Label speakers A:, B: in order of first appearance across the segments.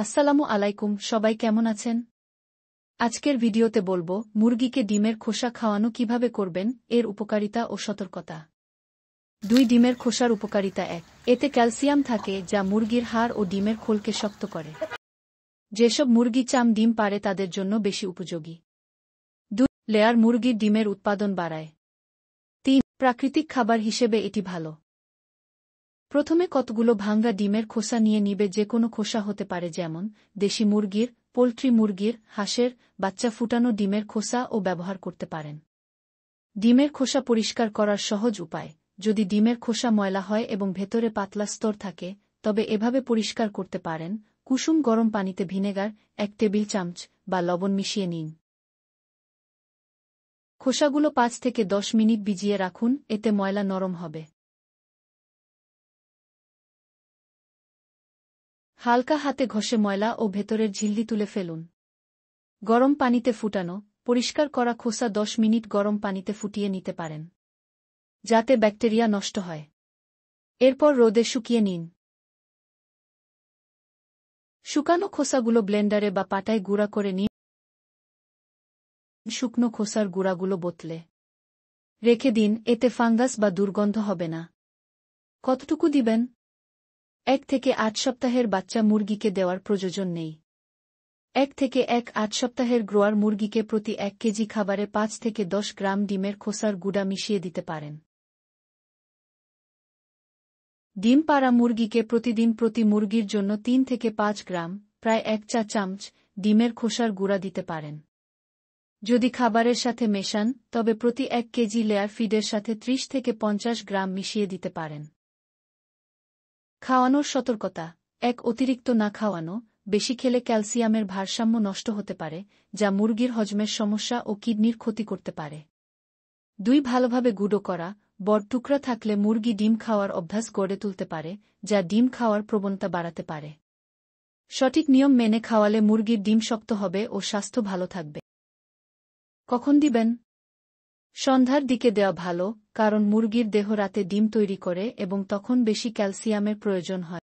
A: আসসালামু আলাইকুম, সবাই কেমন আছেন? আজকের ভিডিওতে বলবো মুরগিকে ডিমের খোসা খাওয়ানো কিভাবে করবেন, এর উপকারিতা ও সতর্কতা। 2 ডিমের খোসার উপকারিতা। 1, এতে ক্যালসিয়াম থাকে যা মুরগির হাড় ও ডিমের খোলকে শক্ত করে। যেসব মুরগি চাম ডিম পারে তাদের জন্য বেশি উপযোগী। 2, লেয়ার মুরগির ডিমের উৎপাদন বাড়ায়। 3, প্রাকৃতিক খাবার হিসেবে এটি ভালো। প্রথমে কতগুলো ভাঙ্গা ডিমের খোসা নিয়ে নিবে, যে কোনো খোসা হতে পারে, যেমন দেশি মুরগির, পোল্ট্রি মুরগির, হাঁসের, বাচ্চা ফুটানো ডিমের খোসা ও ব্যবহার করতে পারেন। ডিমের খোসা পরিষ্কার করার সহজ উপায়: যদি ডিমের খোসা ময়লা হয় এবং ভেতরে পাতলা স্তর থাকে, তবে এভাবে পরিষ্কার করতে পারেন। কুসুম গরম পানিতে ভিনেগার 1 টেবিল চামচ বা লবণ মিশিয়ে নিন। খোসাগুলো 5 থেকে 10 মিনিট ভিজিয়ে রাখুন, এতে ময়লা নরম হবে। হালকা হাতে ঘষে ময়লা ও ভেতরের ঝিল্লি তুলে ফেলুন। গরম পানিতে ফুটানো পরিষ্কার করা খোসা 10 মিনিট গরম পানিতে ফুটিয়ে নিতে পারেন, যাতে ব্যাকটেরিয়া নষ্ট হয়। এরপর রোদে শুকিয়ে নিন। শুকানো খোসাগুলো ব্লেন্ডারে বা পাটায় গুঁড়া করে নিন। শুকনো খোসার গুঁড়াগুলো বোতলে রেখে দিন, এতে ফাঙ্গাস বা দুর্গন্ধ হবে না। কতটুকু দিবেন? 1 থেকে 8 সপ্তাহের বাচ্চা মুরগিকে দেওয়ার প্রয়োজন নেই। 1 থেকে 8 সপ্তাহের গ্রোয়ার মুরগিকে প্রতি 1 কেজি খাবারে 5 থেকে 10 গ্রাম ডিমের খোসার গুঁড়া মিশিয়ে দিতে পারেন। ডিম পাড়া মুরগিকে প্রতিদিন প্রতি মুরগির জন্য 3 থেকে 5 গ্রাম, প্রায় 1 চা চামচ ডিমের খোসার গুঁড়া দিতে পারেন। যদি খাবারের সাথে মেশান, তবে প্রতি 1 কেজি লেয়ার ফিডের সাথে 30 থেকে 50 গ্রাম মিশিয়ে দিতে পারেন। খাওয়ানোর সতর্কতা: 1, অতিরিক্ত না খাওয়ানো। বেশি খেলে ক্যালসিয়ামের ভারসাম্য নষ্ট হতে পারে, যা মুরগির হজমের সমস্যা ও কিডনির ক্ষতি করতে পারে। 2, ভালোভাবে গুঁড়ো করা। বড় টুকরা থাকলে মুরগি ডিম খাওয়ার অভ্যাস গড়ে তুলতে পারে, যা ডিম খাওয়ার প্রবণতা বাড়াতে পারে। সঠিক নিয়ম মেনে খাওয়ালে মুরগির ডিম শক্ত হবে ও স্বাস্থ্য ভালো থাকবে। কখন দিবেন? সন্ধ্যার দিকে দেওয়া ভালো, কারণ মুরগির দেহ রাতে ডিম তৈরি করে এবং তখন বেশি ক্যালসিয়ামের প্রয়োজন হয়।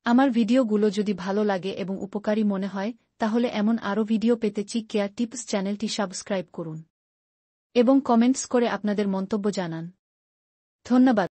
A: আমার ভিডিওগুলো যদি ভালো লাগে এবং উপকারী মনে হয়, তাহলে এমন আরও ভিডিও পেতে চিক কেয়ার টিপস চ্যানেলটি সাবস্ক্রাইব করুন এবং কমেন্টস করে আপনাদের মন্তব্য জানান। ধন্যবাদ।